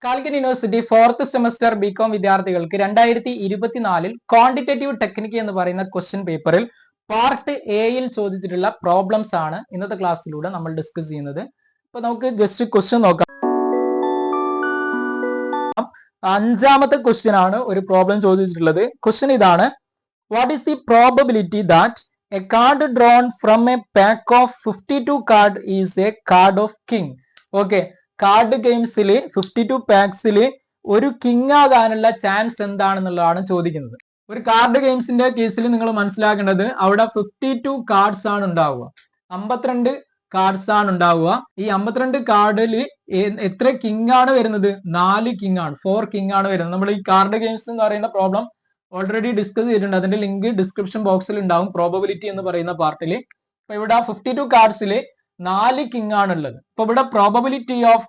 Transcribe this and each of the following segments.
Calicut university 4th semester BCom വിദ്യാർത്ഥികൾക്ക് 2024 quantitative technique എന്ന് പറയുന്ന ക്വസ്റ്റ്യൻ പേപ്പറിൽ പാർട്ട് എയിൽ ചോദിച്ചിട്ടുള്ള പ്രോബ്ലംസ് ആണ് ഇന്നത്തെ ക്ലാസ്സിലൂടെ നമ്മൾ ഡിസ്കസ് ചെയ്യുന്നത്. അപ്പൊ നമുക്ക് ജസ്റ്റ് ക്വസ്റ്റ്യൻ നോക്കാം. അഞ്ചാമത്തെ ക്വസ്റ്റ്യൻ ആണ് ഒരു പ്രോബ്ലം ചോദിച്ചിട്ടുള്ളത്. ക്വസ്റ്റ്യൻ ഇതാണ്: what is the probability that a card drawn from a pack of 52 card is a card of king? Okay, card ഗെയിംസിൽ 52 പാക്സിൽ ഒരു കിങ് ആകാനുള്ള ചാൻസ് എന്താണെന്നുള്ളതാണ് ചോദിക്കുന്നത്. ഒരു കാർഡ് ഗെയിംസിന്റെ കേസിൽ നിങ്ങൾ മനസ്സിലാക്കേണ്ടത് അവിടെ 52 കാർഡ്സ് ആണ് ഉണ്ടാവുക, 52 കാർഡ്സ് ആണ് ഉണ്ടാവുക. ഈ 52 കാർഡിൽ എത്ര കിങ് ആണ് വരുന്നത്? 4 കിങ് ആണ്, 4 കിങ് ആണ് വരുന്നത്. നമ്മൾ ഈ കാർഡ് ഗെയിംസ് എന്ന് പറയുന്ന പ്രോബ്ലം ഓൾറെഡി ഡിസ്കസ് ചെയ്തിട്ടുണ്ട്. അതിന്റെ ലിങ്ക് ഡിസ്ക്രിപ്ഷൻ ബോക്സിൽ ഉണ്ടാവും, പ്രോബബിലിറ്റി എന്ന് പറയുന്ന പാർട്ടിൽ. അപ്പൊ ഇവിടെ 52 കാർഡ്സിൽ 4 കിങ് ആണുള്ളത്. അപ്പൊ ഇവിടെ പ്രോബബിലിറ്റി ഓഫ്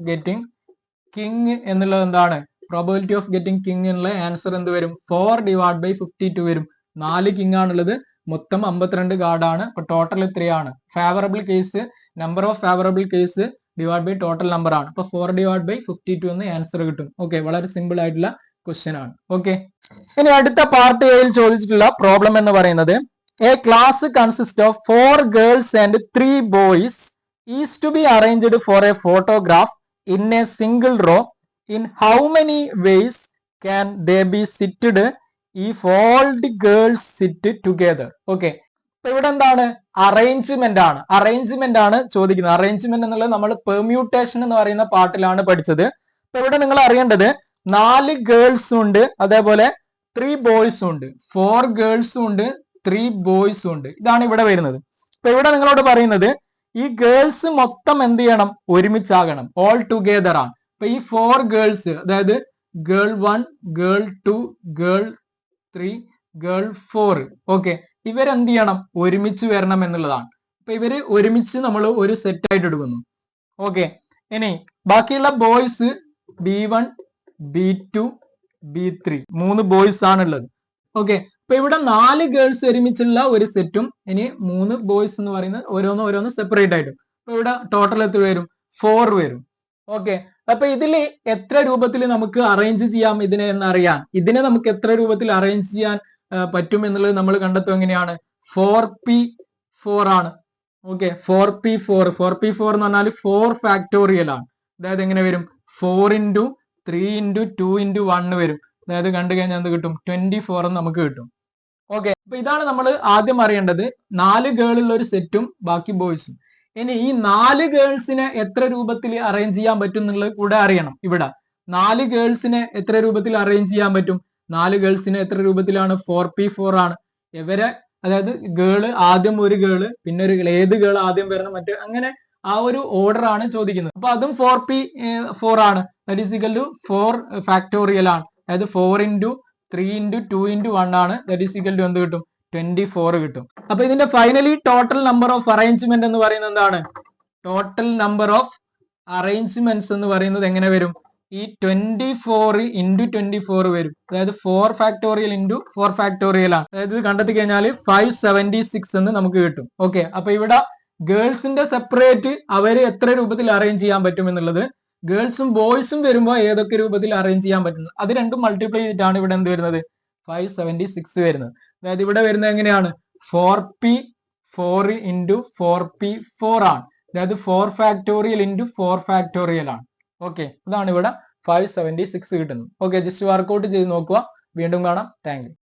ഗെറ്റിംഗ് കിങ് എന്നുള്ളത് എന്താണ്? പ്രോബബിലിറ്റി ഓഫ് ഗെറ്റിംഗ് കിങ് എന്നുള്ള ആൻസർ എന്ത് വരും? 4/52 വരും. 4 കിങ് ആണുള്ളത്, മൊത്തം 52 കാർഡാണ്. അപ്പൊ ടോട്ടൽ എത്രയാണ്? Favourable case, number of favourable case divide by total number ആണ്. അപ്പൊ 4/52 എന്ന് ആൻസർ കിട്ടും. ഓക്കെ, വളരെ സിമ്പിൾ ആയിട്ടുള്ള ക്വസ്റ്റ്യൻ ആണ്. ഓക്കെ, ഇനി അടുത്ത പാർട്ട് എയിൽ ചോദിച്ചിട്ടുള്ള പ്രോബ്ലം എന്ന് പറയുന്നത്: A class consists of 4 girls and 3 boys is to be arranged for a photograph in a single row. In how many ways can they be seated if all the girls sit together? Okay, ഇപ്പൊ ഇവിടെ എന്താണ്? Arrangement ആണ് ചോദിക്കുന്നത്. Arrangement എന്നുള്ളത് നമ്മൾ permutation എന്ന് പറയുന്ന പാർട്ടിലാണ് പഠിച്ചത്. ഇപ്പൊ ഇവിടെ നിങ്ങൾ അറിയേണ്ടത് 4 ഗേൾസും ഉണ്ട്, അതേപോലെ 3 ബോയ്സും ഉണ്ട്. 4 ഗേൾസും ഉണ്ട്, 3 ബോയ്സും ഉണ്ട്. ഇതാണ് ഇവിടെ വരുന്നത്. അപ്പൊ ഇവിടെ നിങ്ങളോട് പറയുന്നത് ഈ ഗേൾസ് മൊത്തം എന്ത് ചെയ്യണം? ഒരുമിച്ചാകണം, ഓൾ ടുഗെദർ ആണ്. അപ്പൊ ഈ 4 ഗേൾസ്, അതായത് girl 1, girl 2, girl 3, girl 4, okay, ഇവരെന്ത് ചെയ്യണം? ഒരുമിച്ച് വരണം എന്നുള്ളതാണ്. അപ്പൊ ഇവര് ഒരുമിച്ച് നമ്മൾ ഒരു സെറ്റ് ആയിട്ട് എടുക്കുന്നു. ഓക്കെ, ഇനി ബാക്കിയുള്ള boys B1, B2, B3, 3 boys ആണുള്ളത്. ഓക്കെ, അപ്പൊ ഇവിടെ 4 ഗേൾസ് ഒരുമിച്ചുള്ള ഒരു സെറ്റും ഇനി 3 ബോയ്സ് എന്ന് പറയുന്നത് ഓരോന്ന് സെപ്പറേറ്റ് ആയിട്ടും. അപ്പൊ ഇവിടെ ടോട്ടൽ എത്ര വരും? 4 വരും. ഓക്കെ, അപ്പൊ ഇതില് എത്ര രൂപത്തിൽ നമുക്ക് അറേഞ്ച് ചെയ്യാം ഇതിനെ എന്നറിയാൻ, ഇതിനെ നമുക്ക് എത്ര രൂപത്തിൽ അറേഞ്ച് ചെയ്യാൻ പറ്റും എന്നുള്ളത് നമ്മൾ കണ്ടെത്തും. എങ്ങനെയാണ്? 4p4 ആണ്. ഓക്കെ, 4p4 എന്ന് പറഞ്ഞാൽ 4 ഫാക്ടോറിയൽ ആണ്. അതായത് എങ്ങനെ വരും? 4 × 3 × 2 × 1 വരും. അതായത് കണ്ടു കഴിഞ്ഞാൽ എന്ത് കിട്ടും? 24 എന്ന് നമുക്ക് കിട്ടും. ഓക്കെ, അപ്പൊ ഇതാണ് നമ്മൾ ആദ്യം അറിയേണ്ടത്. 4 ഗേളുള്ള ഒരു സെറ്റും ബാക്കി ബോയ്സും. ഇനി ഈ 4 ഗേൾസിനെ എത്ര രൂപത്തിൽ അറേഞ്ച് ചെയ്യാൻ പറ്റും എന്നുള്ളത് കൂടെ അറിയണം. ഇവിടെ 4 ഗേൾസിനെ എത്ര രൂപത്തിൽ അറേഞ്ച് ചെയ്യാൻ പറ്റും? 4 ഗേൾസിനെ എത്ര രൂപത്തിലാണ്? 4p4 ആണ്. ഇവരെ, അതായത് ഗേള് ആദ്യം ഒരു ഗേള്, പിന്നെ ഒരു ഏത് ഗേൾ ആദ്യം വരണം, മറ്റേ അങ്ങനെ ആ ഒരു ഓർഡർ ആണ് ചോദിക്കുന്നത്. അപ്പൊ അതും 4p4 ആണ്. That is equal to 4 factorial ആണ്. അതായത് 4 × 3 × 2 × 1 ആണ്. ദാറ്റ് ഈസ് ഈക്വൽ ടു എന്ത് കിട്ടും? 24 കിട്ടും. അപ്പൊ ഇതിന്റെ finally total number of arrangement എന്ന് പറയുന്നത് എന്താണ്? ടോട്ടൽ നമ്പർ ഓഫ് അറേഞ്ച്മെന്റ്സ് എന്ന് പറയുന്നത് എങ്ങനെ വരും? ഈ 24 × 24 വരും. അതായത് 4 ഫാക്ടോറിയൽ × 4 ഫാക്ടോറിയൽ ആണ്. അതായത് ഇത് കണ്ടെത്തി കഴിഞ്ഞാൽ 576 എന്ന് നമുക്ക് കിട്ടും. ഓക്കെ, അപ്പൊ ഇവിടെ ഗേൾസിന്റെ സെപ്പറേറ്റ് അവര് എത്ര രൂപത്തിൽ അറേഞ്ച് ചെയ്യാൻ പറ്റും എന്നുള്ളത്, ഗേൾസും ബോയ്സും വരുമ്പോൾ ഏതൊക്കെ രൂപത്തിൽ അറേഞ്ച് ചെയ്യാൻ പറ്റുന്നത്, അത് രണ്ടും മൾട്ടിപ്ലൈ ചെയ്തിട്ടാണ് ഇവിടെ എന്ത് വരുന്നത്? 576 വരുന്നത്. അതായത് ഇവിടെ വരുന്നത് എങ്ങനെയാണ്? 4p4 × 4p4 ആണ്. അതായത് 4 ഫാക്ടോറിയൽ × 4 ഫാക്ടോറിയൽ ആണ്. ഓക്കെ, അതാണ് ഇവിടെ 576 കിട്ടുന്നത്. ഓക്കെ, ജസ്റ്റ് വർക്ക്ഔട്ട് ചെയ്ത് നോക്കുക. വീണ്ടും കാണാം. Thank you.